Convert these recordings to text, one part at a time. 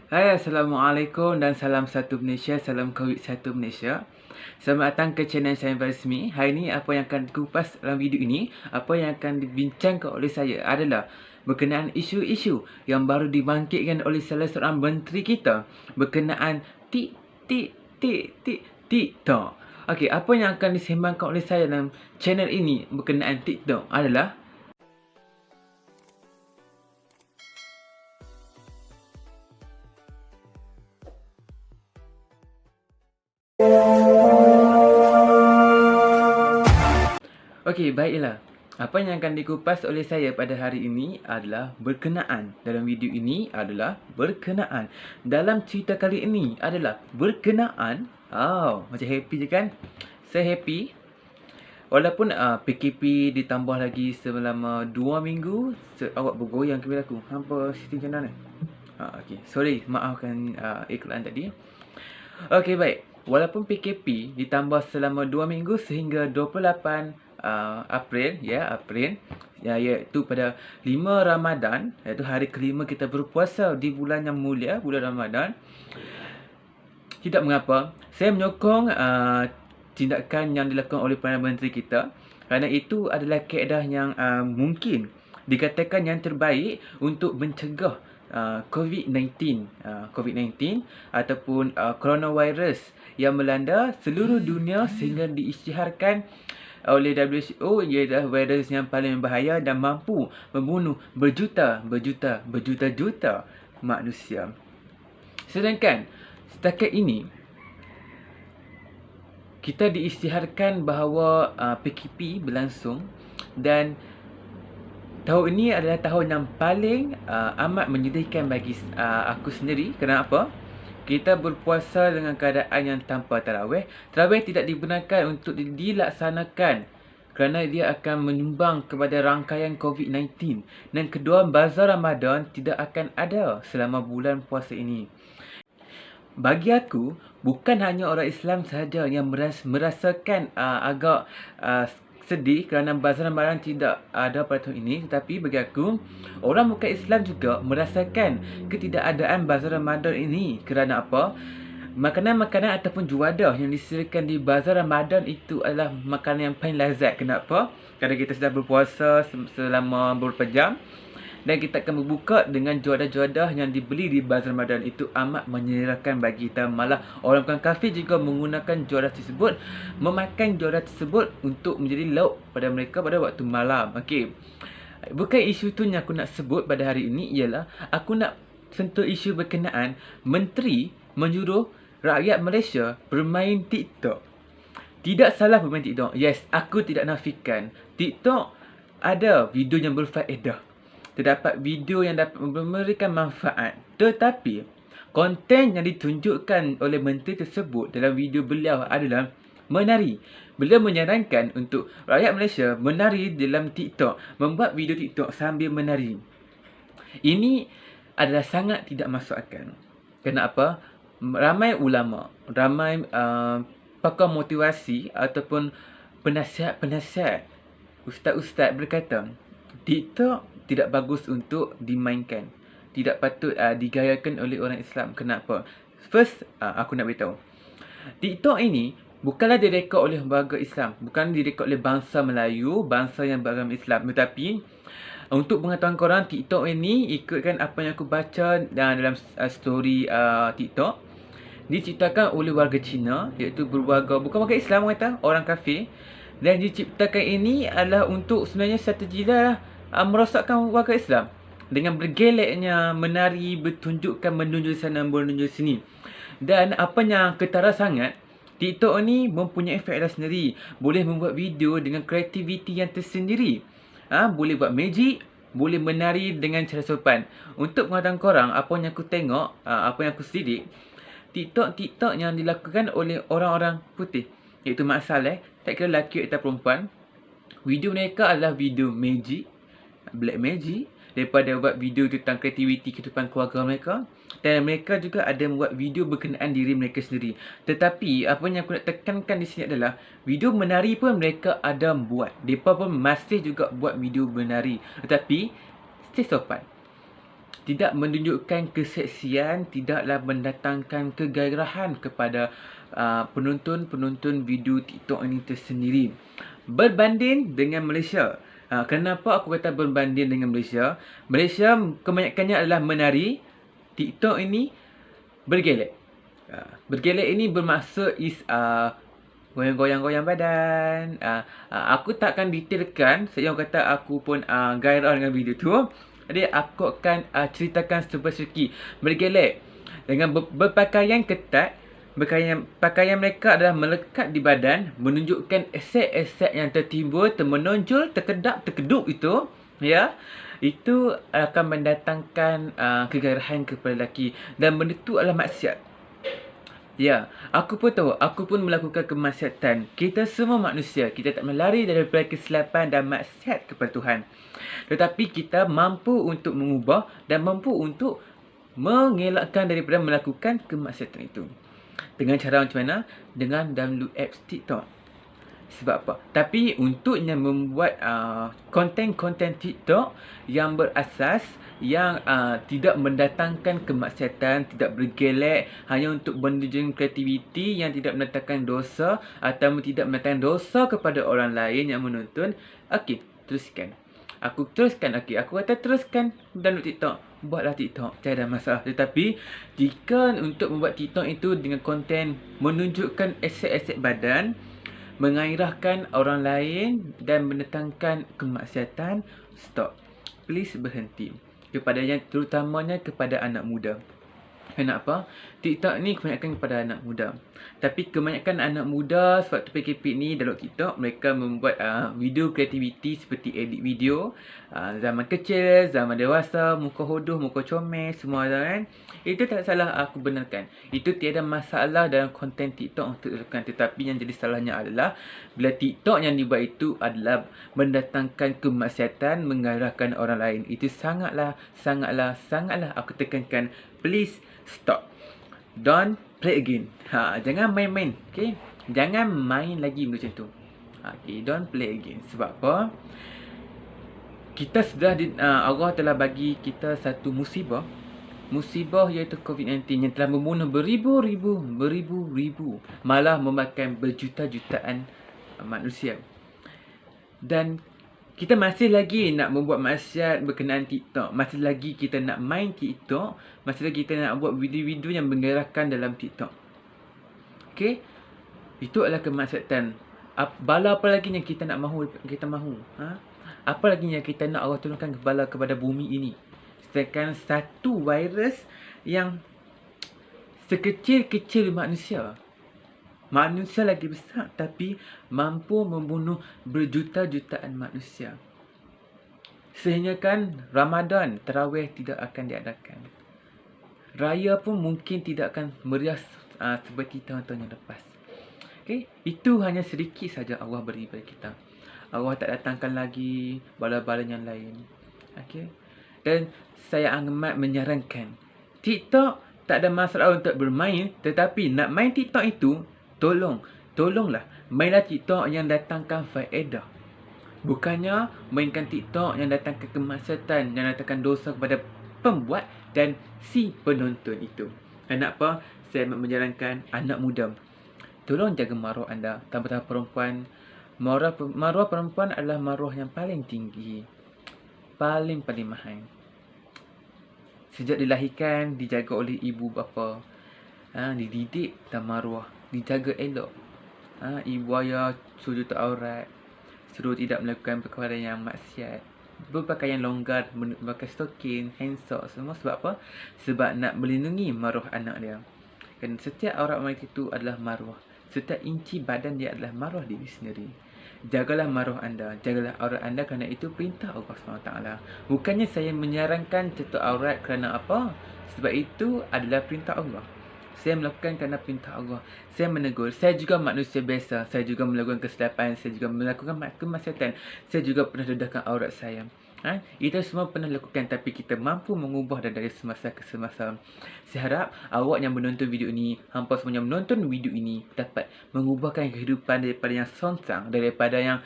Hai, Assalamualaikum dan salam satu Malaysia, salam COVID-1 Malaysia. Selamat datang ke channel saya Rasmi. Hari ini apa yang akan kupas dalam video ini, apa yang akan dibincangkan oleh saya adalah berkenaan isu-isu yang baru dibangkitkan oleh salah seorang menteri kita berkenaan TikTok. Okey, apa yang akan disembangkan oleh saya dalam channel ini berkenaan TikTok adalah okey, baiklah. Apa yang akan dikupas oleh saya pada hari ini adalah berkenaan. Dalam video ini adalah berkenaan. Dalam cerita kali ini adalah berkenaan. Macam happy je kan? Saya happy. Walaupun PKP ditambah lagi selama 2 minggu. Awak bergoyang ke aku. Hampa sitting macam mana? Okey, sorry. Maafkan iklan tadi. Okey, baik. Walaupun PKP ditambah selama 2 minggu sehingga 28 April, iaitu pada 5 Ramadan, iaitu hari kelima kita berpuasa di bulan yang mulia, bulan Ramadan. Tidak mengapa, saya menyokong tindakan yang dilakukan oleh Perdana Menteri kita, kerana itu adalah kaedah yang mungkin dikatakan yang terbaik untuk mencegah COVID-19 ataupun coronavirus yang melanda seluruh dunia sehingga diisytiharkan oleh WHO ialah virus yang paling berbahaya dan mampu membunuh berjuta-juta manusia. Sedangkan setakat ini kita diisytiharkan bahawa PKP berlangsung dan tahun ini adalah tahun yang paling amat menyedihkan bagi aku sendiri. Kenapa? Kita berpuasa dengan keadaan yang tanpa tarawih. Tarawih tidak dibenarkan untuk dilaksanakan kerana dia akan menyumbang kepada rangkaian COVID-19. Dan kedua, bazar Ramadan tidak akan ada selama bulan puasa ini. Bagi aku, bukan hanya orang Islam sahaja yang merasakan agak sedih kerana bazar Ramadan tidak ada pada tahun ini. Tetapi bagi aku, orang bukan Islam juga merasakan ketidakadaan bazar Ramadan ini. Kerana apa? Makanan-makanan ataupun juadah yang disediakan di bazar Ramadan itu adalah makanan yang paling lazat. Kenapa? Kerana kita sudah berpuasa selama beberapa jam dan kita akan berbuka dengan juadah-juadah yang dibeli di bazar Ramadan. Itu amat menyeramkan bagi kita. Malah orang bukan kafir juga menggunakan juadah tersebut, memakan juadah tersebut untuk menjadi lauk pada mereka pada waktu malam. Okey, bukan isu tu yang aku nak sebut pada hari ini. Ialah aku nak sentuh isu berkenaan menteri menyuruh rakyat Malaysia bermain TikTok. Tidak salah bermain TikTok. Yes, aku tidak nafikan TikTok ada video yang berfaedah, terdapat video yang dapat memberikan manfaat. Tetapi konten yang ditunjukkan oleh menteri tersebut dalam video beliau adalah menari. Beliau menyarankan untuk rakyat Malaysia menari dalam TikTok, membuat video TikTok sambil menari. Ini adalah sangat tidak masuk akal. Kenapa? Ramai ulama, ramai pakar motivasi ataupun penasihat-penasihat, ustaz-ustaz berkata TikTok tidak bagus untuk dimainkan, tidak patut digayakan oleh orang Islam. Kenapa? First, aku nak beritahu, TikTok ini bukanlah direkod oleh warga Islam, bukan direkod oleh bangsa Melayu, bangsa yang beragama Islam. Tetapi untuk pengetahuan korang, TikTok ini ikutkan apa yang aku baca dalam story TikTok, diciptakan oleh warga Cina, iaitu berwarga, bukan warga Islam, orang kata, orang kafir. Dan diciptakan ini adalah untuk sebenarnya strategi lah merosakkan warga Islam dengan bergeleknya menari, bertunjukkan menunjuk sana, menunjuk sini. Dan apa yang ketara sangat, TikTok ni mempunyai faedah sendiri. Boleh membuat video dengan kreativiti yang tersendiri. Boleh buat magic, boleh menari dengan cara sopan. Untuk pengetahuan korang, apa yang aku tengok, apa yang aku sidik, TikTok yang dilakukan oleh orang-orang putih, iaitu Mak Saleh, tak kira lelaki atau perempuan, video mereka adalah video magic, black magic, daripada buat video tentang kreativiti kehidupan keluarga mereka. Dan mereka juga ada membuat video berkenaan diri mereka sendiri. Tetapi apa yang aku nak tekankan di sini adalah video menari pun mereka ada buat. Mereka pun masih juga buat video menari, tetapi stay sopan. tidak menunjukkan keseksian, tidaklah mendatangkan kegairahan kepada penonton-penonton video TikTok ini tersendiri. Berbanding dengan Malaysia. Kenapa aku kata berbanding dengan Malaysia? Malaysia kebanyakannya adalah menari. TikTok ini bergelek. Bergelek ini bermaksud is goyang-goyang badan. Aku takkan detailkan. Saya kata aku pun gairah dengan video tu. Jadi aku akan ceritakan spesifik bergelek dengan berpakaian ketat. Pakaian mereka adalah melekat di badan, menunjukkan aset-aset yang tertimbul, termenonjol, terkedap, terkedup itu, ya. Itu akan mendatangkan kegairahan kepada lelaki, dan benda itu adalah maksiat. Ya, aku pun tahu, aku pun melakukan kemaksiatan. Kita semua manusia, kita tak melari daripada kesilapan dan maksiat kepada Tuhan. Tetapi kita mampu untuk mengubah dan mampu untuk mengelakkan daripada melakukan kemaksiatan itu. Dengan cara macam mana? Dengan download apps TikTok. Sebab apa? Tapi untuknya membuat konten-konten TikTok yang berasas, yang tidak mendatangkan kemaksiatan, tidak bergelek, hanya untuk benda-benda kreativiti yang tidak mendatangkan dosa atau tidak mendatangkan dosa kepada orang lain yang menonton. Okey, teruskan. Aku teruskan, okey. Aku kata teruskan download TikTok. Buatlah TikTok, tiada masalah. Tetapi jika untuk membuat TikTok itu dengan konten menunjukkan aset-aset badan, mengairahkan orang lain dan mendatangkan kemaksiatan, stop. Please berhenti. Kepada yang terutamanya kepada anak muda. Kenapa? TikTok ni kebanyakan kepada anak muda. Tapi kebanyakan anak muda sebab PKP ni dalam TikTok, mereka membuat video kreativiti seperti edit video. Zaman kecil, zaman dewasa, muka hodoh, muka comel, semua kan. Itu tak salah, aku benarkan. Itu tiada masalah dalam konten TikTok untuk dilakukan. Tetapi yang jadi salahnya adalah bila TikTok yang dibuat itu adalah mendatangkan kemaksiatan, menggairahkan orang lain. Itu sangatlah aku tekankan. Please stop. Don't play again. Jangan main-main. Okay? Jangan main lagi macam tu. Okay, don't play again. Sebab apa? Kita sudah Allah telah bagi kita satu musibah. Musibah iaitu COVID-19 yang telah membunuh beribu-ribu, malah memakan berjuta-jutaan manusia. Dan kita masih lagi nak membuat maksiat berkenaan TikTok. Masih lagi kita nak main TikTok. Masih lagi kita nak buat video-video yang menggerakkan dalam TikTok. Okay? Itu adalah kemaksiatan. Bala apa lagi yang kita nak mahu? Apa lagi yang kita nak Allah turunkan kepada bumi ini? Sedangkan satu virus yang sekecil-kecil manusia. Manusia lagi besar tapi mampu membunuh berjuta-jutaan manusia. Sehingga kan Ramadan, Tarawih tidak akan diadakan. Raya pun mungkin tidak akan meriah seperti tahun-tahun yang lepas. Okay? Itu hanya sedikit saja Allah beri kepada kita. Allah tak datangkan lagi bala-bala yang lain. Okay? Dan saya amat menyarankan, TikTok tak ada masalah untuk bermain. Tetapi nak main TikTok itu, tolonglah mainlah TikTok yang datangkan faedah. Bukannya mainkan TikTok yang datangkan kemaksiatan, yang datangkan dosa kepada pembuat dan si penonton itu. Kenapa? Saya menyarankan anak muda, tolong jaga maruah anda. Tambah-tambah perempuan, maruah perempuan adalah maruah yang paling tinggi, paling mahal. Sejak dilahirkan, dijaga oleh ibu bapa, dididik dan maruah, dijaga elok. Ibu ayah suruh tutup aurat, suruh tidak melakukan perkara yang maksiat, berpakaian longgar, memakai stokin, handsock, semua. Sebab apa? Sebab nak melindungi maruah anak dia. Kerana setiap aurat wanita itu adalah maruah. Setiap inci badan dia adalah maruah diri sendiri. Jagalah maruah anda, jagalah aurat anda, kerana itu perintah Allah SWT. Bukannya saya menyarankan tutup aurat kerana apa? Sebab itu adalah perintah Allah. Saya melakukan kerana perintah Allah. Saya menegur. Saya juga manusia biasa. Saya juga melakukan kesilapan. Saya juga melakukan kemaksiatan. Saya juga pernah dedahkan aurat saya. Itu semua pernah lakukan. Tapi kita mampu mengubah dari semasa ke semasa. Saya harap awak yang menonton video ini, hampa semua yang menonton video ini, dapat mengubahkan kehidupan daripada yang songsang, daripada yang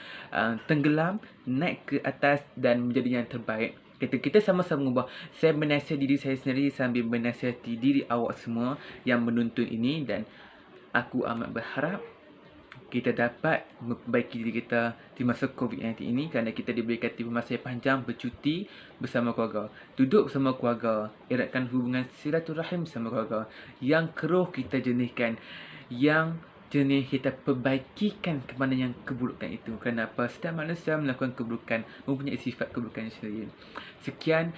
tenggelam, naik ke atas dan menjadi yang terbaik. Kita sama-sama mengubah. Saya menasihati diri saya sendiri sambil menasihati diri awak semua yang menonton ini, dan aku amat berharap kita dapat memperbaiki diri kita di masa COVID-19 ini, kerana kita diberikan tempoh masa yang panjang bercuti bersama keluarga. Duduk bersama keluarga, eratkan hubungan silaturahim bersama keluarga. Yang keruh kita jernihkan, yang jernih kita perbaikikan ke mana yang keburukan itu. Kenapa? Setiap manusia melakukan keburukan, mempunyai sifat keburukan sendiri. Sekian.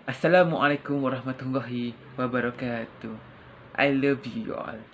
Assalamualaikum warahmatullahi wabarakatuh. I love you all.